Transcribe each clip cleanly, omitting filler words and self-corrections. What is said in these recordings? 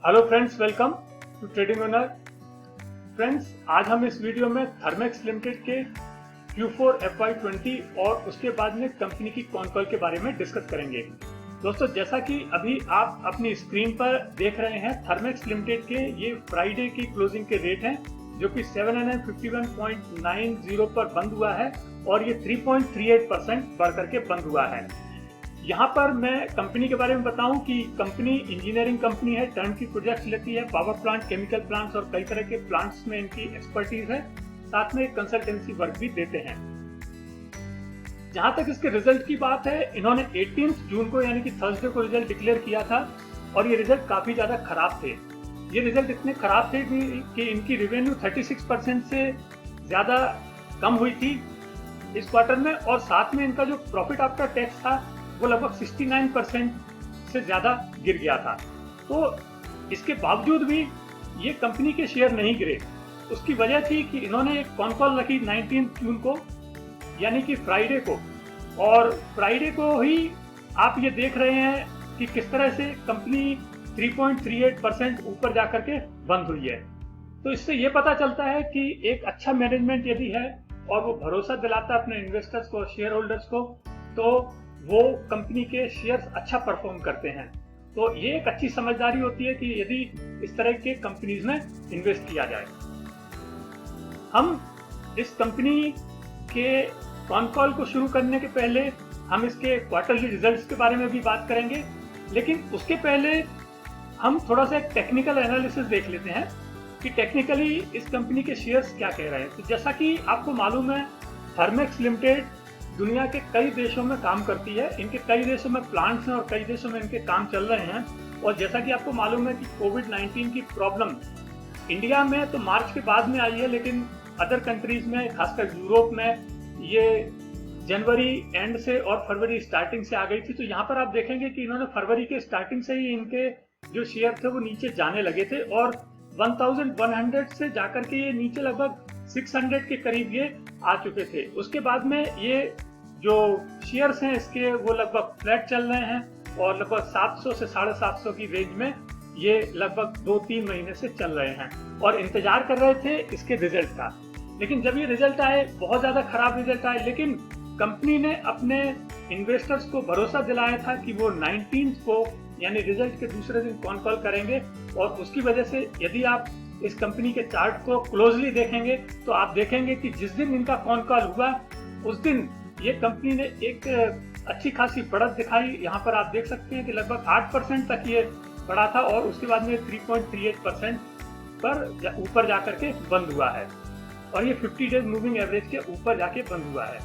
Hello friends, welcome to trading owner. Friends, आज हम इस वीडियो में थर्मेक्स लिमिटेड के Q4 FY20 और उसके बाद में कंपनी की कॉन कॉल के बारे में डिस्कस करेंगे। दोस्तों, जैसा कि अभी आप अपनी स्क्रीन पर देख रहे हैं, थर्मेक्स लिमिटेड के ये फ्राइडे की क्लोजिंग के रेट हैं जो कि 751.90 पर बंद हुआ है और ये 3.38% बढ़ करके बंद हुआ है। यहाँ पर मैं कंपनी के बारे में बताऊं कि कंपनी इंजीनियरिंग कंपनी है, टर्नकी प्रोजेक्ट्स लेती है, पावर प्लांट, केमिकल प्लांट्स और कई तरह के प्लांट्स में इनकी एक्सपर्टीज है, साथ में कंसल्टेंसी वर्क भी देते हैं। जहां तक इसके रिजल्ट की बात है, इन्होंने 18 जून को यानी कि थर्सडे को रिजल्ट डिक्लेयर किया था और ये रिजल्ट काफी ज्यादा खराब थे। ये रिजल्ट इतने खराब थे कि इनकी रेवेन्यू 36% से ज्यादा कम हुई थी इस क्वार्टर में, और साथ में इनका जो प्रॉफिट आफ्टर टैक्स था वो लगभग 69% से ज्यादा गिर गया था। तो इसके बावजूद भी ये कंपनी के शेयर नहीं गिरे। उसकी वजह थी कि इन्होंने एक कॉन कॉल रखी 19 जून को यानी कि फ्राइडे को, और फ्राइडे को ही आप ये देख रहे हैं कि किस तरह से कंपनी 3.38% ऊपर जाकर के बंद हुई है। तो इससे ये पता चलता है कि एक अच्छा मैनेजमेंट यदि है और वो भरोसा दिलाता है अपने इन्वेस्टर्स को, शेयर होल्डर्स को, तो वो कंपनी के शेयर्स अच्छा परफॉर्म करते हैं। तो ये एक अच्छी समझदारी होती है कि यदि इस तरह के कंपनीज में इन्वेस्ट किया जाए। हम इस कंपनी के कॉन कॉल को शुरू करने के पहले हम इसके क्वार्टरली रिजल्ट्स के बारे में भी बात करेंगे, लेकिन उसके पहले हम थोड़ा सा एक टेक्निकल एनालिसिस देख लेते हैं कि टेक्निकली इस कंपनी के शेयर्स क्या कह रहे हैं। तो जैसा कि आपको मालूम है, थर्मेक्स लिमिटेड दुनिया के कई देशों में काम करती है। इनके कई देशों में प्लांट्स हैं और कई देशों में इनके काम चल रहे हैं। और जैसा कि आपको मालूम है कि कोविड-19 की प्रॉब्लम इंडिया में तो मार्च के बाद में आई है, लेकिन अदर कंट्रीज में, खासकर यूरोप में, ये जनवरी एंड से और फरवरी स्टार्टिंग से आ गई थी। तो यहाँ पर आप देखेंगे कि इन्होंने फरवरी के स्टार्टिंग से ही इनके जो शेयर थे वो नीचे जाने लगे थे और 1100 से जाकर के ये नीचे लगभग 600 के करीब ये आ चुके थे। उसके बाद में ये जो शेयर्स हैं इसके वो लगभग फ्लैट चल रहे हैं और लगभग 700 से 750 की रेंज में ये लगभग 2-3 महीने से चल रहे हैं और इंतजार कर रहे थे इसके रिजल्ट का। लेकिन जब ये रिजल्ट आए, बहुत ज्यादा खराब रिजल्ट आए, लेकिन कंपनी ने अपने इन्वेस्टर्स को भरोसा दिलाया था कि वो 19 को यानी रिजल्ट के दूसरे दिन कॉन कॉल करेंगे, और उसकी वजह से यदि आप इस कंपनी के चार्ट को क्लोजली देखेंगे तो आप देखेंगे कि जिस दिन इनका कॉन कॉल हुआ उस दिन ये कंपनी ने एक अच्छी खासी बढ़त दिखाई। यहाँ पर आप देख सकते हैं कि लगभग 8% तक ये बढ़ा था और उसके बाद में 3.38% पर ऊपर जाकर के बंद हुआ है और ये 50 डेज मूविंग एवरेज के ऊपर जाके बंद हुआ है।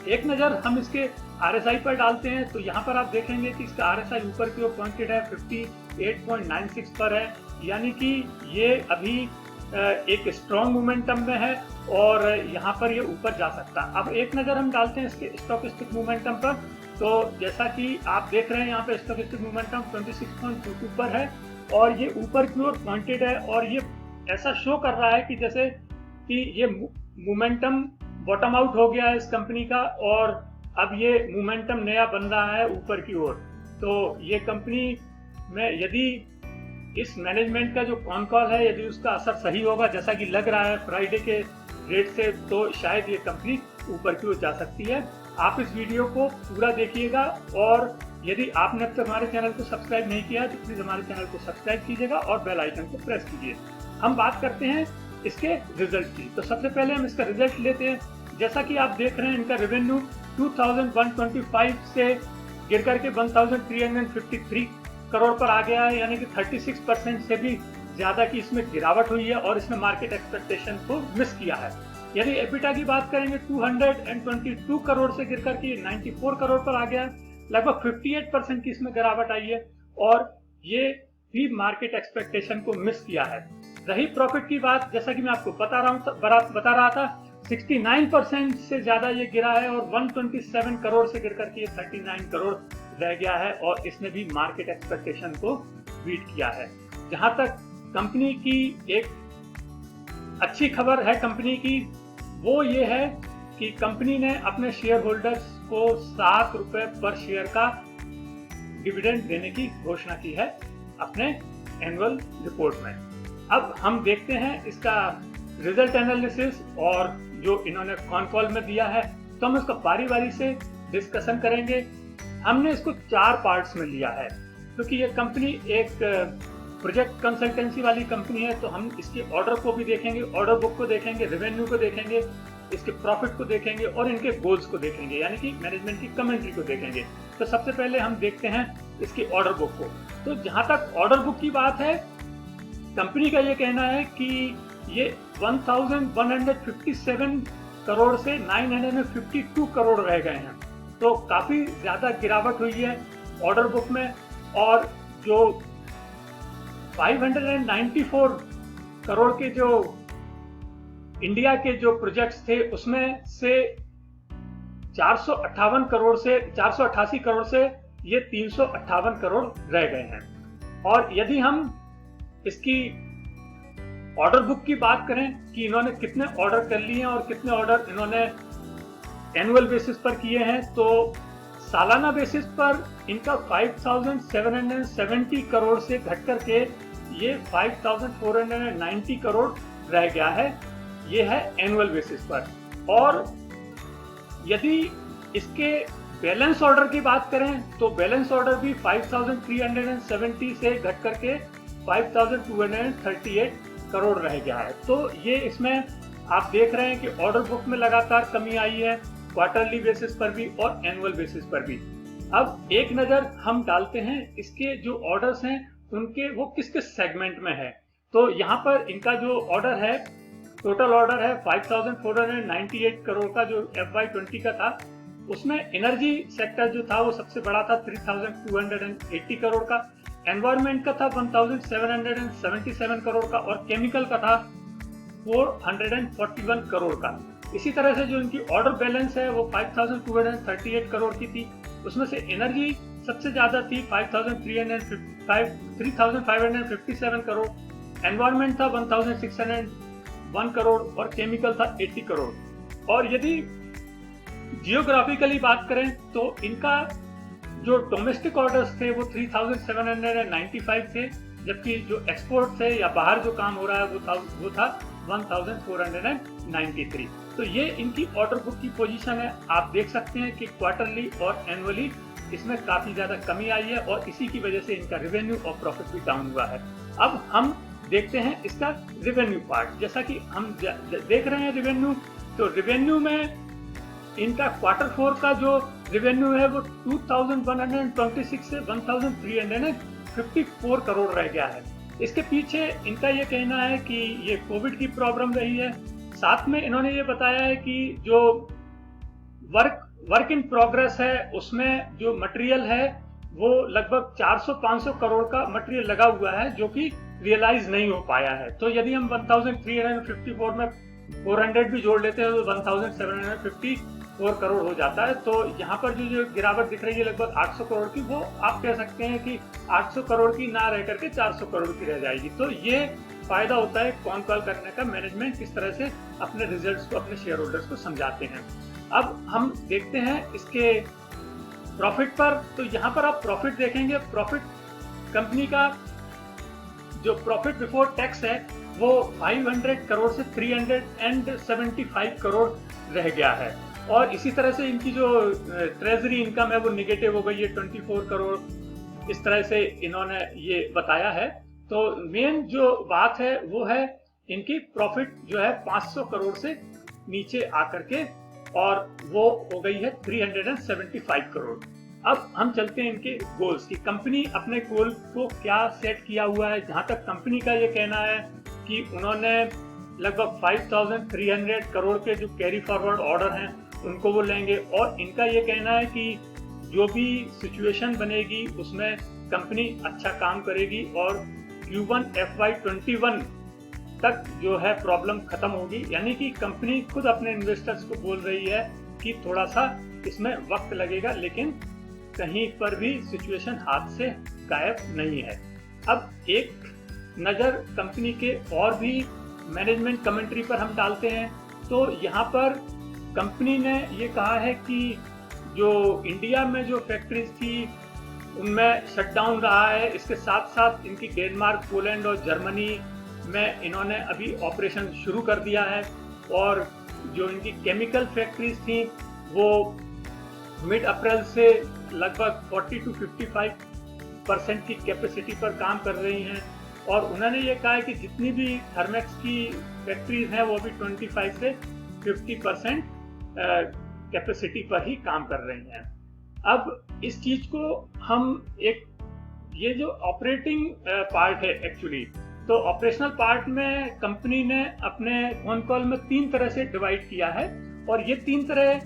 एक नजर हम इसके RSI पर डालते हैं तो यहाँ पर आप देखेंगे कि इसका RSI ऊपर की ओर पॉइंटेड है, 58.96 पर है, यानी कि ये अभी एक स्ट्रॉन्ग मोमेंटम में है और यहाँ पर ये ऊपर जा सकता है। अब एक नजर हम डालते हैं इसके स्टॉकिस्टिक मोमेंटम पर। तो जैसा कि आप देख रहे हैं, यहाँ पे स्टॉकिस्टिक मोमेंटम 26.22 पर है और ये ऊपर की ओर पॉइंटेड है और ये ऐसा शो कर रहा है कि जैसे कि ये मोमेंटम बॉटम आउट हो गया है इस कंपनी का और अब ये मोमेंटम नया बन रहा है ऊपर की ओर। तो ये कंपनी में यदि इस मैनेजमेंट का जो कॉन कॉल है, यदि उसका असर सही होगा जैसा कि लग रहा है फ्राइडे के रेट से, तो शायद ये कंपनी ऊपर की ओर जा सकती है। आप इस वीडियो को पूरा देखिएगा और यदि आपने अब तक हमारे चैनल को सब्सक्राइब नहीं किया तो प्लीज हमारे चैनल को सब्सक्राइब कीजिएगा और बेल आइकन को प्रेस कीजिए। हम बात करते हैं इसके रिजल्ट की। तो सबसे पहले हम इसका रिजल्ट लेते हैं। जैसा कि आप देख रहे हैं, इनका रेवेन्यू 2125 से गिर करके 1353 करोड़ पर आ गया है, यानी कि 36% से भी ज्यादा की इसमें गिरावट हुई है और इसने मार्केट एक्सपेक्टेशन को मिस किया है। यदि एबिटा की बात करेंगे, 222 करोड़ से गिर करके 94 करोड़ पर आ गया है, लगभग 58% की इसमें गिरावट आई है और ये भी मार्केट एक्सपेक्टेशन को मिस किया है। रही प्रॉफिट की बात, जैसा कि मैं आपको बता रहा था 69% से ज्यादा ये गिरा है और 127 करोड़ से गिर करके 39 करोड़ रह गया है और इसने भी मार्केट एक्सपेक्टेशन को बीट किया है। जहां तक कंपनी की एक अच्छी खबर है कंपनी की, वो ये है कि कंपनी ने अपने शेयर होल्डर्स को 7 रुपए पर शेयर का डिविडेंड देने की घोषणा की है अपने एनुअल रिपोर्ट में। अब हम देखते हैं इसका रिजल्ट एनालिसिस और जो इन्होंने कॉन कॉल में दिया है, तो हम इसका बारी बारी से डिस्कशन करेंगे। हमने इसको 4 पार्ट्स में लिया है क्योंकि ये कंपनी एक प्रोजेक्ट कंसल्टेंसी वाली कंपनी है, तो हम इसके ऑर्डर को भी देखेंगे, ऑर्डर बुक को देखेंगे, रेवेन्यू को देखेंगे, इसके प्रॉफिट को देखेंगे और इनके गोल्स को देखेंगे, यानी कि मैनेजमेंट की कमेंट्री को देखेंगे। तो सबसे पहले हम देखते हैं इसकी ऑर्डर बुक को। तो जहां तक ऑर्डर बुक की बात है, कंपनी का ये कहना है कि ये 1157 करोड़ से 952 करोड़ रह गए हैं, तो काफी ज्यादा गिरावट हुई है ऑर्डर बुक में। और जो 594 करोड़ के जो इंडिया के जो प्रोजेक्ट्स थे, उसमें से 488 करोड़ से ये 358 करोड़ रह गए हैं। और यदि हम इसकी ऑर्डर बुक की बात करें कि इन्होंने कितने ऑर्डर कर लिए हैं और कितने ऑर्डर इन्होंने एनुअल बेसिस पर किए हैं, तो सालाना बेसिस पर इनका 5770 करोड़ से घट करके ये 5490 करोड़ रह गया है। ये है एनुअल बेसिस पर। और यदि इसके बैलेंस ऑर्डर की बात करें तो बैलेंस ऑर्डर भी 5370 से घट करके 5238 करोड़ रह गया है। तो ये इसमें आप देख रहे हैं कि ऑर्डर बुक में लगातार कमी आई है, क्वार्टरली बेसिस पर भी और एनुअल बेसिस पर भी। अब एक नजर हम डालते हैं इसके जो ऑर्डर्स हैं उनके वो किस किस सेगमेंट में है। तो यहाँ पर इनका जो ऑर्डर है, टोटल ऑर्डर है 5498 करोड़ का जो FY20 का था, उसमें एनर्जी सेक्टर जो था वो सबसे बड़ा था 3280 करोड़ का, एनवायरमेंट का था 1777 करोड़ का और केमिकल का था 441 करोड़ का। इसी तरह से जो इनकी ऑर्डर बैलेंस है वो 5238 करोड़ की थी, उसमें से एनर्जी सबसे ज्यादा थी 3557 करोड़, एनवायरमेंट था 1601 करोड़ और केमिकल था 80 करोड़। और यदि जियोग्राफिकली बात करें तो इनका जो डोमेस्टिक ऑर्डर्स थे वो 3795 थे, जबकि जो एक्सपोर्ट थे या बाहर जो काम हो रहा है वो था 1493। तो ये इनकी ऑर्डर बुक की पोजीशन है। आप देख सकते हैं कि क्वार्टरली और एनुअली इसमें काफी ज्यादा कमी आई है और इसी की वजह से इनका रेवेन्यू और प्रॉफिट भी डाउन हुआ है। अब हम देखते हैं इसका रेवेन्यू पार्ट। जैसा कि हम देख रहे हैं रेवेन्यू, तो रेवेन्यू में इनका Q4 का जो रेवेन्यू है वो 2126 से 1354 करोड़ रह गया है। इसके पीछे इनका ये कहना है कि ये कोविड की प्रॉब्लम रही है। साथ में इन्होंने ये बताया है कि जो वर्क इन प्रोग्रेस है उसमें जो मटेरियल है वो लगभग 400-500 करोड़ का मटेरियल लगा हुआ है जो कि रियलाइज नहीं हो पाया है। तो यदि हम 1354 में 400 भी जोड़ लेते हैं तो 1754 करोड़ हो जाता है। तो यहाँ पर जो गिरावट दिख रही है लगभग 800 करोड़ की, वो आप कह सकते हैं कि 800 करोड़ की ना रह करके 400 करोड़ की रह जाएगी। तो ये फायदा होता है कॉन कॉल करने का, मैनेजमेंट किस तरह से अपने रिजल्ट्स को अपने शेयर होल्डर्स को समझाते हैं। अब हम देखते हैं इसके प्रॉफिट पर। तो यहाँ पर आप प्रॉफिट देखेंगे, प्रॉफिट कंपनी का जो प्रॉफिट बिफोर टैक्स है वो 500 करोड़ से 375 करोड़ रह गया है। और इसी तरह से इनकी जो ट्रेजरी इनकम है वो निगेटिव हो गई है 24 करोड़, इस तरह से इन्होंने ये बताया है। तो मेन जो बात है वो है इनकी प्रॉफिट जो है 500 करोड़ से नीचे आकर के, और वो हो गई है 375 करोड़। अब हम चलते हैं इनके गोल्स की। कंपनी अपने गोल को क्या सेट किया हुआ है। जहां तक कंपनी का ये कहना है कि उन्होंने लगभग 5300 करोड़ के जो कैरी फॉरवर्ड ऑर्डर हैं उनको वो लेंगे, और इनका ये कहना है कि जो भी सिचुएशन बनेगी उसमें कंपनी अच्छा काम करेगी और Q1 FY21 तक जो है प्रॉब्लम खत्म होगी। यानी कि कंपनी खुद अपने इन्वेस्टर्स को बोल रही है कि थोड़ा सा इसमें वक्त लगेगा, लेकिन कहीं पर भी सिचुएशन हाथ से गायब नहीं है। अब एक नज़र कंपनी के और भी मैनेजमेंट कमेंट्री पर हम डालते हैं। तो यहाँ पर कंपनी ने ये कहा है कि जो इंडिया में जो फैक्ट्रीज थी उनमें शटडाउन रहा है। इसके साथ साथ इनकी डेनमार्क, पोलैंड और जर्मनी में इन्होंने अभी ऑपरेशन शुरू कर दिया है। और जो इनकी केमिकल फैक्ट्रीज थी वो मिड अप्रैल से लगभग 40 to 55% की कैपेसिटी पर काम कर रही हैं। और उन्होंने ये कहा है कि जितनी भी थर्मेक्स की फैक्ट्रीज हैं वो अभी 25 से 50% कैपेसिटी पर ही काम कर रही हैं। अब इस चीज को हम ये जो ऑपरेटिंग पार्ट है एक्चुअली, तो ऑपरेशनल पार्ट में कंपनी ने अपने फोन कॉल में 3 तरह से डिवाइड किया है। और ये 3 तरह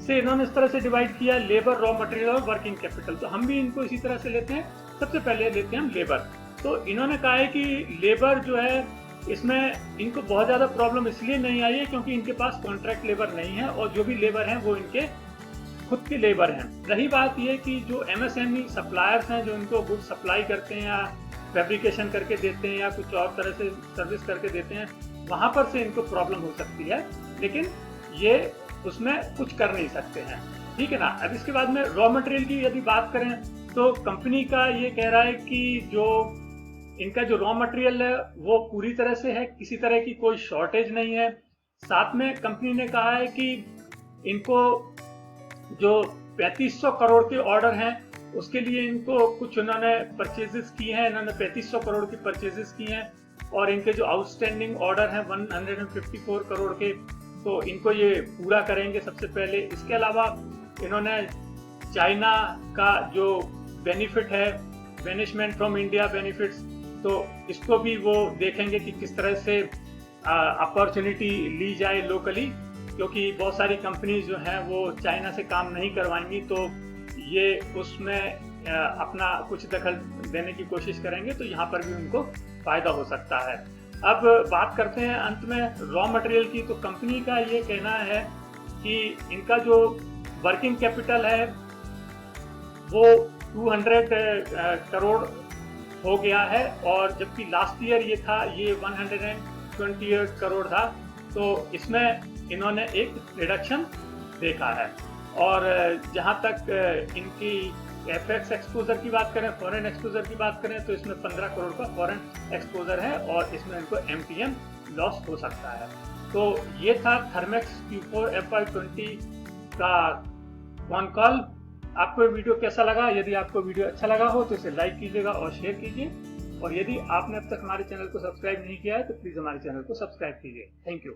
से इन्होंने इस तरह से डिवाइड किया, लेबर, रॉ मटेरियल और वर्किंग कैपिटल। तो हम भी इनको इसी तरह से लेते हैं। सबसे पहले लेते हैं हम लेबर। तो इन्होंने कहा है कि लेबर जो है इसमें इनको बहुत ज्यादा प्रॉब्लम इसलिए नहीं आई है क्योंकि इनके पास कॉन्ट्रैक्ट लेबर नहीं है और जो भी लेबर हैं वो इनके खुद के लेबर हैं। रही बात ये कि जो एमएसएमई सप्लायर्स हैं जो इनको गुड सप्लाई करते हैं या फैब्रिकेशन करके देते हैं या कुछ और तरह से सर्विस करके देते हैं, वहां पर से इनको प्रॉब्लम हो सकती है, लेकिन ये उसमें कुछ कर नहीं सकते हैं। ठीक है ना। अब इसके बाद में रॉ मटेरियल की यदि बात करें तो कंपनी का ये कह रहा है कि जो इनका जो रॉ मटेरियल है वो पूरी तरह से है, किसी तरह की कोई शॉर्टेज नहीं है। साथ में कंपनी ने कहा है कि इनको जो 3500 करोड़ के ऑर्डर हैं उसके लिए इनको कुछ उन्होंने परचेजेस किए हैं, इन्होंने 3500 करोड़ की परचेजेस की हैं। और इनके जो आउटस्टैंडिंग ऑर्डर हैं 154 करोड़ के, तो इनको ये पूरा करेंगे सबसे पहले। इसके अलावा इन्होंने चाइना का जो बेनिफिट है, बेनिशमेंट फ्रॉम इंडिया बेनिफिट्स, तो इसको भी वो देखेंगे कि किस तरह से अपॉर्चुनिटी ली जाए लोकली, क्योंकि बहुत सारी कंपनीज जो हैं वो चाइना से काम नहीं करवाएंगी, तो ये उसमें अपना कुछ दखल देने की कोशिश करेंगे, तो यहाँ पर भी उनको फायदा हो सकता है। अब बात करते हैं अंत में रॉ मटेरियल की। तो कंपनी का ये कहना है कि इनका जो वर्किंग कैपिटल है वो 200 करोड़ हो गया है, और जबकि लास्ट ईयर ये था, ये 128 करोड़ था, तो इसमें इन्होंने एक रिडक्शन देखा है। और जहां तक इनकी एफएक्स एक्सपोजर की बात करें, फॉरेन एक्सपोजर की बात करें, तो इसमें 15 करोड़ का फॉरेन एक्सपोजर है और इसमें इनको एमटीएम लॉस हो सकता है। तो ये था थर्मेक्स Q4 FY20 का कॉन कॉल। आपको ये वीडियो कैसा लगा? यदि आपको वीडियो अच्छा लगा हो तो इसे लाइक कीजिएगा और शेयर कीजिए। और यदि आपने अब तक हमारे चैनल को सब्सक्राइब नहीं किया है तो प्लीज हमारे चैनल को सब्सक्राइब कीजिए। Thank you.